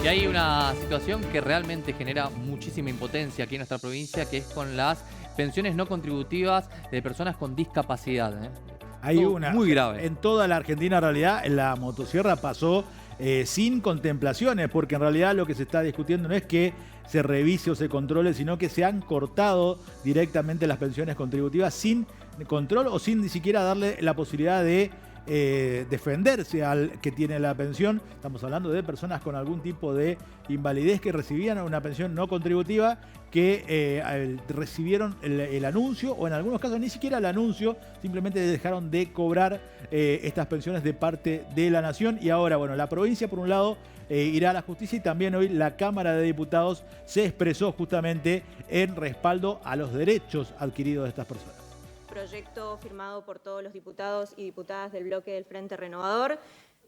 Y hay una situación que realmente genera muchísima impotencia aquí en nuestra provincia, que es con las pensiones no contributivas de personas con discapacidad. Hay Todo una, muy grave. en toda la Argentina en realidad la motosierra pasó sin contemplaciones, porque en realidad lo que se está discutiendo no es que se revise o se controle, sino que se han cortado directamente las pensiones contributivas sin control o sin ni siquiera darle la posibilidad de defenderse al que tiene la pensión. Estamos hablando de personas con algún tipo de invalidez que recibían una pensión no contributiva, que recibieron el anuncio, o en algunos casos ni siquiera el anuncio, simplemente dejaron de cobrar estas pensiones de parte de la nación. Y ahora, bueno, la provincia por un lado irá a la justicia, y también hoy la Cámara de Diputados se expresó justamente en respaldo a los derechos adquiridos de estas personas. Proyecto firmado por todos los diputados y diputadas del bloque del Frente Renovador,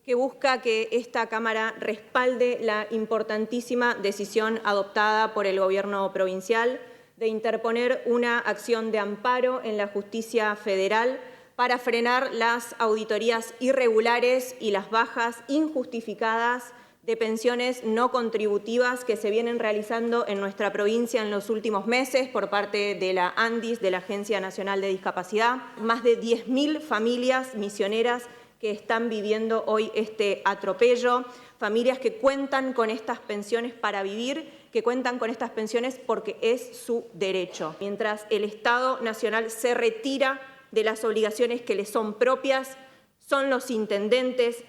que busca que esta Cámara respalde la importantísima decisión adoptada por el Gobierno provincial de interponer una acción de amparo en la Justicia Federal para frenar las auditorías irregulares y las bajas injustificadas de pensiones no contributivas que se vienen realizando en nuestra provincia en los últimos meses por parte de la ANDIS, de la Agencia Nacional de Discapacidad. Más de 10.000 familias misioneras que están viviendo hoy este atropello, familias que cuentan con estas pensiones para vivir, que cuentan con estas pensiones porque es su derecho. Mientras el Estado Nacional se retira de las obligaciones que le son propias, son los intendentes,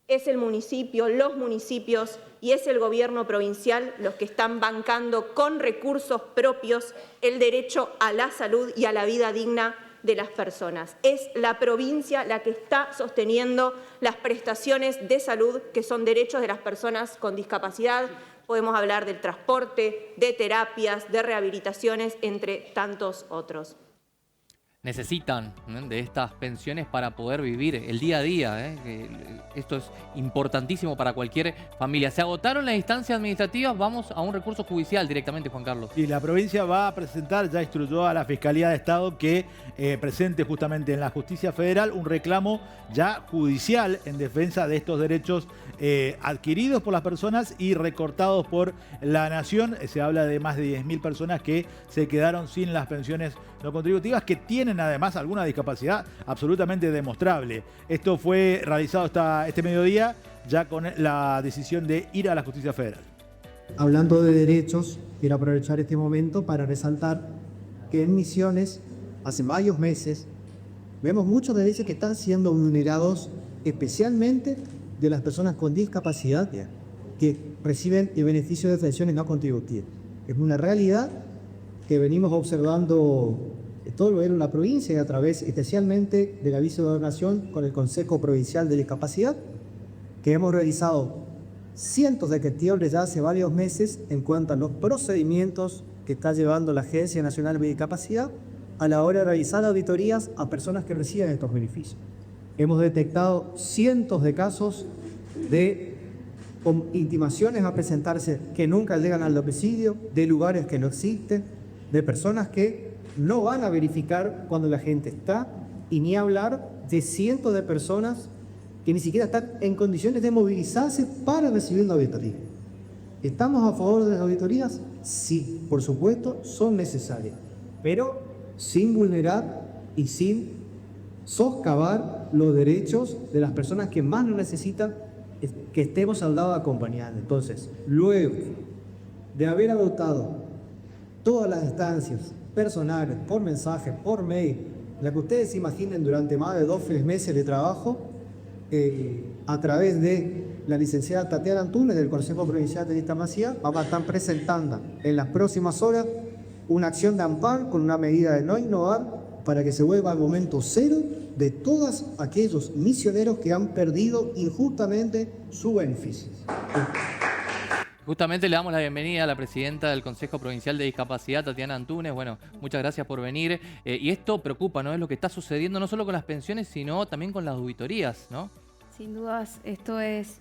es el municipio, los municipios y es el gobierno provincial los que están bancando con recursos propios el derecho a la salud y a la vida digna de las personas. Es la provincia la que está sosteniendo las prestaciones de salud que son derechos de las personas con discapacidad. Podemos hablar del transporte, de terapias, de rehabilitaciones, entre tantos otros. Necesitan de estas pensiones para poder vivir el día a día. Esto es importantísimo para cualquier familia. Se agotaron las instancias administrativas, vamos a un recurso judicial directamente, Juan Carlos. Y la provincia va a presentar, ya instruyó a la Fiscalía de Estado que presente justamente en la Justicia Federal un reclamo ya judicial en defensa de estos derechos adquiridos por las personas y recortados por la nación. Se habla de más de 10.000 personas que se quedaron sin las pensiones no contributivas, que tienen además alguna discapacidad absolutamente demostrable. Esto fue realizado este mediodía, ya con la decisión de ir a la Justicia Federal. Hablando de derechos, quiero aprovechar este momento para resaltar que en Misiones, hace varios meses, vemos muchos derechos que están siendo vulnerados, especialmente de las personas con discapacidad que reciben el beneficio de pensiones no contributivas. Es una realidad que venimos observando todo el gobierno de la provincia y a través especialmente de la vicegobernación con el Consejo Provincial de Discapacidad, que hemos realizado cientos de gestiones ya hace varios meses en cuanto a los procedimientos que está llevando la Agencia Nacional de Discapacidad a la hora de realizar auditorías a personas que reciben estos beneficios. Hemos detectado cientos de casos de con intimaciones a presentarse que nunca llegan al domicilio, de lugares que no existen, de personas que no van a verificar cuando la gente está, y ni hablar de cientos de personas que ni siquiera están en condiciones de movilizarse para recibir la auditoría. ¿Estamos a favor de las auditorías? Sí, por supuesto, son necesarias, pero sin vulnerar y sin soscavar los derechos de las personas que más lo necesitan, que estemos al lado acompañando. Entonces, luego de haber adoptado todas las instancias personales, por mensaje, por mail, la que ustedes se imaginen durante más de 2 meses de trabajo, a través de la licenciada Tatiana Antunes del Consejo Provincial de Discapacidad, vamos a estar presentando en las próximas horas una acción de amparo con una medida de no innovar para que se vuelva al momento cero de todos aquellos misioneros que han perdido injustamente su beneficio. Justamente le damos la bienvenida a la presidenta del Consejo Provincial de Discapacidad, Tatiana Antunes. Bueno, muchas gracias por venir. Y esto preocupa, ¿no? Es lo que está sucediendo no solo con las pensiones, sino también con las auditorías, ¿no? Sin dudas, esto es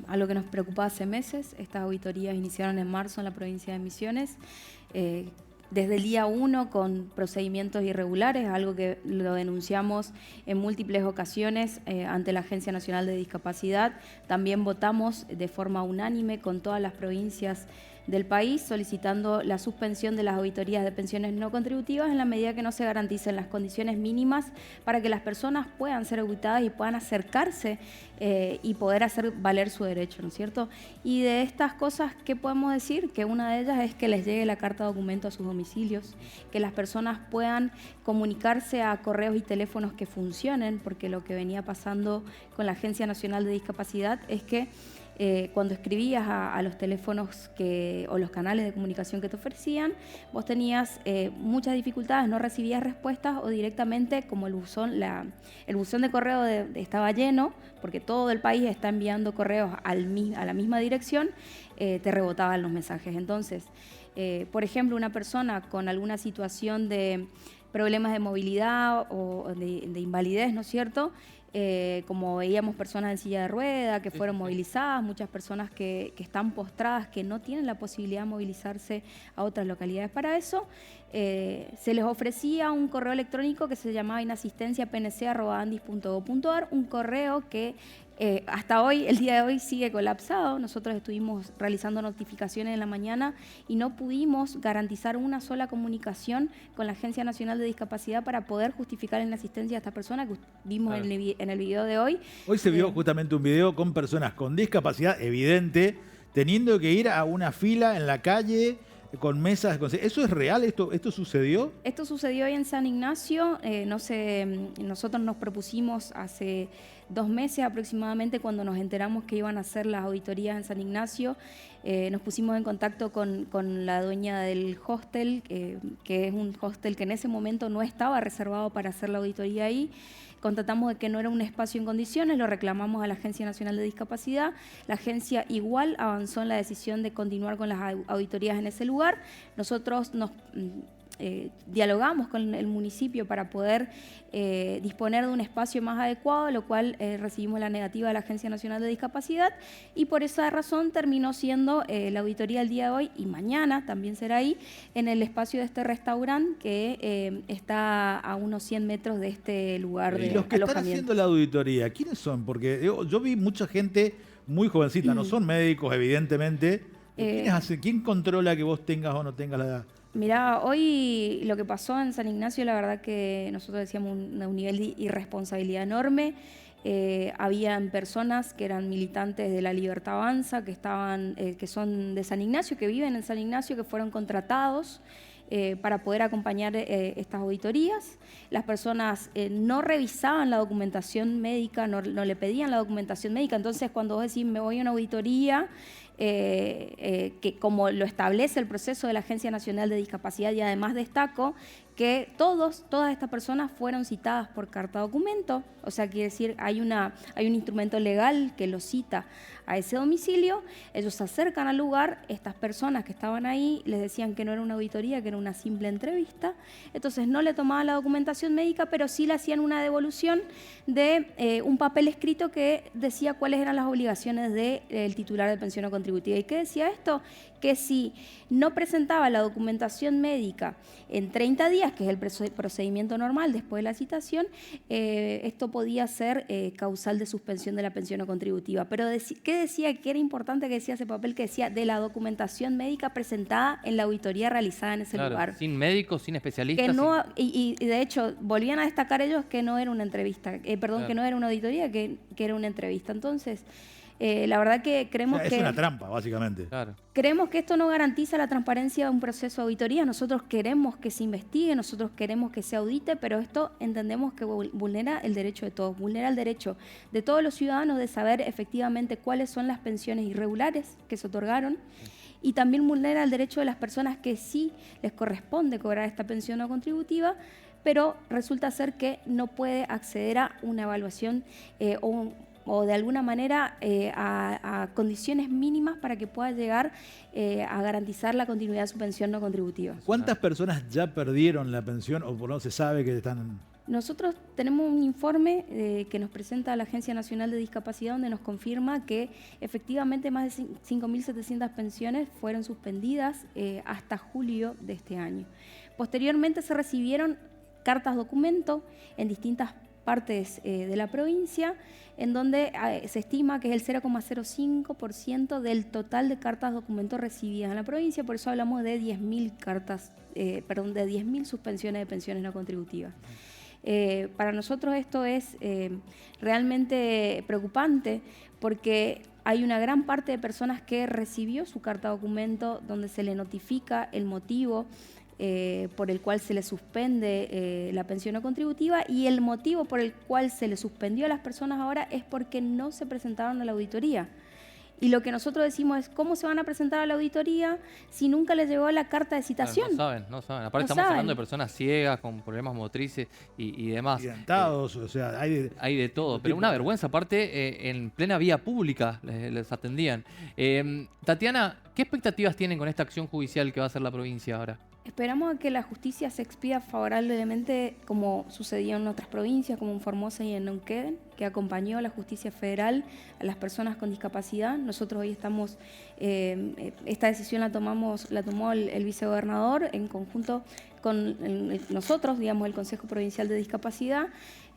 algo que nos preocupa hace meses. Estas auditorías iniciaron en marzo en la provincia de Misiones. desde el día 1 con procedimientos irregulares, algo que lo denunciamos en múltiples ocasiones ante la Agencia Nacional de Discapacidad. También votamos de forma unánime con todas las provincias del país solicitando la suspensión de las auditorías de pensiones no contributivas en la medida que no se garanticen las condiciones mínimas para que las personas puedan ser auditadas y puedan acercarse y poder hacer valer su derecho, ¿no es cierto? Y de estas cosas, ¿qué podemos decir? Que una de ellas es que les llegue la carta de documento a sus domicilios, que las personas puedan comunicarse a correos y teléfonos que funcionen, porque lo que venía pasando con la Agencia Nacional de Discapacidad es que cuando escribías a los teléfonos o los canales de comunicación que te ofrecían, vos tenías muchas dificultades, no recibías respuestas o directamente, como el buzón de correo estaba lleno, porque todo el país está enviando correos a la misma dirección, te rebotaban los mensajes. Entonces, por ejemplo, una persona con alguna situación de problemas de movilidad o de invalidez, ¿no es cierto?, como veíamos personas en silla de rueda que fueron movilizadas, muchas personas que están postradas, que no tienen la posibilidad de movilizarse a otras localidades para eso, se les ofrecía un correo electrónico que se llamaba inasistenciapnc@andis.gov.ar, un correo que hasta hoy, el día de hoy, sigue colapsado. Nosotros estuvimos realizando notificaciones en la mañana y no pudimos garantizar una sola comunicación con la Agencia Nacional de Discapacidad para poder justificar la inasistencia a esta persona que vimos en el video de hoy. Hoy se vio justamente un video con personas con discapacidad evidente, teniendo que ir a una fila en la calle con mesas. ¿Eso es real? ¿Esto sucedió? Esto sucedió hoy en San Ignacio. Nosotros nos propusimos hace 2 meses aproximadamente, cuando nos enteramos que iban a hacer las auditorías en San Ignacio, nos pusimos en contacto con la dueña del hostel, que es un hostel que en ese momento no estaba reservado para hacer la auditoría ahí. Constatamos de que no era un espacio en condiciones, lo reclamamos a la Agencia Nacional de Discapacidad. La agencia igual avanzó en la decisión de continuar con las auditorías en ese lugar. Nosotros nos dialogamos con el municipio para poder disponer de un espacio más adecuado, lo cual recibimos la negativa de la Agencia Nacional de Discapacidad, y por esa razón terminó siendo la auditoría el día de hoy, y mañana también será ahí, en el espacio de este restaurante que está a unos 100 metros de este lugar de alojamiento. ¿Y los que están haciendo la auditoría, quiénes son? Porque yo vi mucha gente muy jovencita, no son médicos evidentemente. ¿Quién controla que vos tengas o no tengas la edad? Mirá, hoy lo que pasó en San Ignacio, la verdad que nosotros decíamos un nivel de irresponsabilidad enorme. Habían personas que eran militantes de La Libertad Avanza, que son de San Ignacio, que viven en San Ignacio, que fueron contratados para poder acompañar estas auditorías. Las personas no revisaban la documentación médica, no le pedían la documentación médica. Entonces, cuando vos decís, me voy a una auditoría, que como lo establece el proceso de la Agencia Nacional de Discapacidad, y además destaco que todas estas personas fueron citadas por carta documento, o sea, quiere decir, hay un instrumento legal que los cita a ese domicilio. Ellos se acercan al lugar, estas personas que estaban ahí les decían que no era una auditoría, que era una simple entrevista, entonces no le tomaban la documentación médica, pero sí le hacían una devolución de un papel escrito que decía cuáles eran las obligaciones del titular de pensión no contributiva. ¿Y qué decía esto? Que si no presentaba la documentación médica en 30 días, que es el procedimiento normal después de la citación, esto podía ser causal de suspensión de la pensión no contributiva. Pero ¿qué decía? Que era importante que decía ese papel, que decía de la documentación médica presentada en la auditoría realizada en ese lugar. Sin médicos, sin especialistas. Que no, y de hecho volvían a destacar ellos que no era una entrevista, que no era una auditoría, que era una entrevista. Entonces, la verdad que creemos es una trampa, básicamente. Claro. Creemos que esto no garantiza la transparencia de un proceso de auditoría. Nosotros queremos que se investigue, nosotros queremos que se audite, pero esto entendemos que vulnera el derecho de todos, vulnera el derecho de todos los ciudadanos de saber efectivamente cuáles son las pensiones irregulares que se otorgaron, y también vulnera el derecho de las personas que sí les corresponde cobrar esta pensión no contributiva, pero resulta ser que no puede acceder a una evaluación o de alguna manera a condiciones mínimas para que pueda llegar a garantizar la continuidad de su pensión no contributiva. ¿Cuántas personas ya perdieron la pensión o no se sabe que están Nosotros tenemos un informe que nos presenta la Agencia Nacional de Discapacidad donde nos confirma que efectivamente más de 5.700 pensiones fueron suspendidas hasta julio de este año. Posteriormente se recibieron cartas documento en distintas partes de la provincia, en donde se estima que es el 0,05% del total de cartas documentos recibidas en la provincia, por eso hablamos de 10.000 cartas, de 10.000 suspensiones de pensiones no contributivas. Para nosotros esto es realmente preocupante porque hay una gran parte de personas que recibió su carta documento donde se le notifica el motivo por el cual se le suspende la pensión no contributiva, y el motivo por el cual se le suspendió a las personas ahora es porque no se presentaron a la auditoría. Y lo que nosotros decimos es, ¿cómo se van a presentar a la auditoría si nunca les llegó la carta de citación? No saben. Aparte No estamos saben. hablando de personas ciegas, con problemas motrices y demás. Accidentados, o sea, Hay de todo, pero una vergüenza. Aparte, en plena vía pública les atendían. Tatiana, ¿qué expectativas tienen con esta acción judicial que va a hacer la provincia ahora? Esperamos a que la justicia se expida favorablemente, como sucedió en otras provincias, como en Formosa y en Neuquén, que acompañó a la justicia federal a las personas con discapacidad. Nosotros hoy estamos, esta decisión la tomó el vicegobernador en conjunto con nosotros, digamos, el Consejo Provincial de Discapacidad,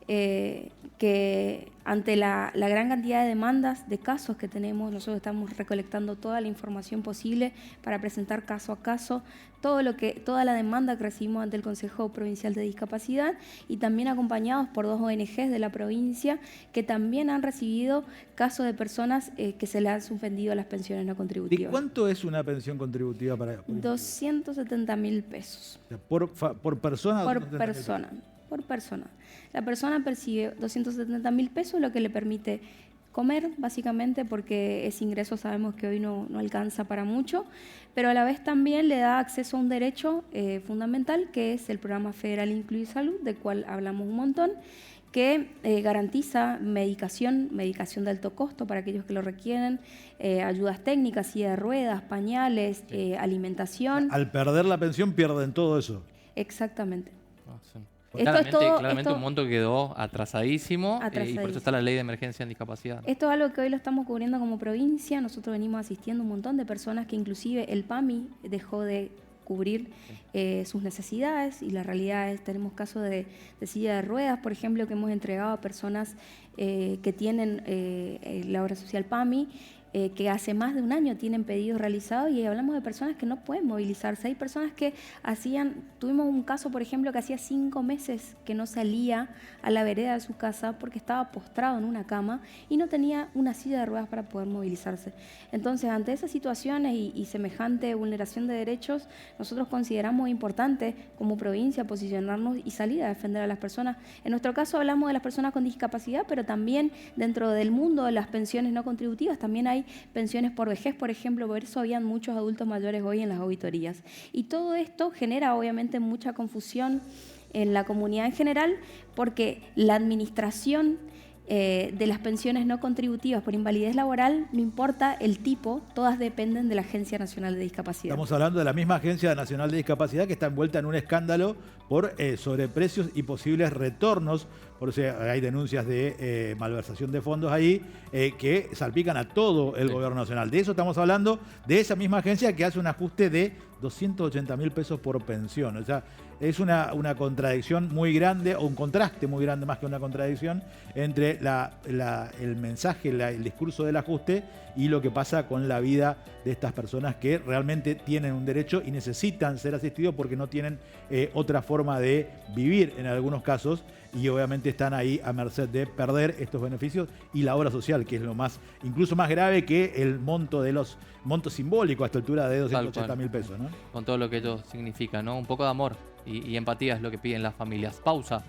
que ante la gran cantidad de demandas, de casos que tenemos, nosotros estamos recolectando toda la información posible para presentar caso a caso toda la demanda que recibimos ante el Consejo Provincial de Discapacidad, y también acompañados por 2 ONGs de la provincia que también han recibido casos de personas que se les han suspendido las pensiones no ¿De contributivas. cuánto es una pensión contributiva para 270.000 pesos. O sea, por persona? Por 270.000 persona, por persona. La persona percibe 270.000 pesos, lo que le permite comer, básicamente, porque ese ingreso sabemos que hoy no alcanza para mucho, pero a la vez también le da acceso a un derecho fundamental, que es el Programa Federal Incluir Salud, del cual hablamos un montón, que garantiza medicación de alto costo para aquellos que lo requieren, ayudas técnicas, silla de ruedas, pañales, alimentación. Al perder la pensión pierden todo eso. Exactamente. Claramente un monto quedó atrasadísimo, y por eso está la ley de emergencia en discapacidad. Esto es algo que hoy lo estamos cubriendo como provincia. Nosotros venimos asistiendo a un montón de personas que inclusive el PAMI dejó de cubrir sus necesidades, y la realidad es, tenemos casos de silla de ruedas, por ejemplo, que hemos entregado a personas que tienen la obra social PAMI, que hace más de un año tienen pedidos realizados, y hablamos de personas que no pueden movilizarse. Hay personas que tuvimos un caso, por ejemplo, que hacía 5 meses que no salía a la vereda de su casa porque estaba postrado en una cama y no tenía una silla de ruedas para poder movilizarse. Entonces, ante esas situaciones y semejante vulneración de derechos, nosotros consideramos importante como provincia posicionarnos y salir a defender a las personas. En nuestro caso hablamos de las personas con discapacidad, pero también dentro del mundo de las pensiones no contributivas también hay pensiones por vejez, por ejemplo. Por eso habían muchos adultos mayores hoy en las auditorías. Y todo esto genera obviamente mucha confusión en la comunidad en general, porque la administración de las pensiones no contributivas por invalidez laboral, no importa el tipo, todas dependen de la Agencia Nacional de Discapacidad. Estamos hablando de la misma Agencia Nacional de Discapacidad, que está envuelta en un escándalo por sobreprecios y posibles retornos. Por eso hay denuncias de malversación de fondos ahí que salpican a todo el gobierno nacional. De eso estamos hablando, de esa misma agencia que hace un ajuste de 280.000 pesos por pensión. O sea, es una contradicción muy grande, o un contraste muy grande más que una contradicción, entre el mensaje, el discurso del ajuste y lo que pasa con la vida de estas personas que realmente tienen un derecho y necesitan ser asistidos porque no tienen otra forma de vivir en algunos casos, y obviamente están ahí a merced de perder estos beneficios y la obra social, que es lo más, incluso más grave que el monto simbólico a esta altura de 280.000 pesos, ¿no? Con todo lo que ello significa, ¿no? Un poco de amor y empatía es lo que piden las familias. Pausa.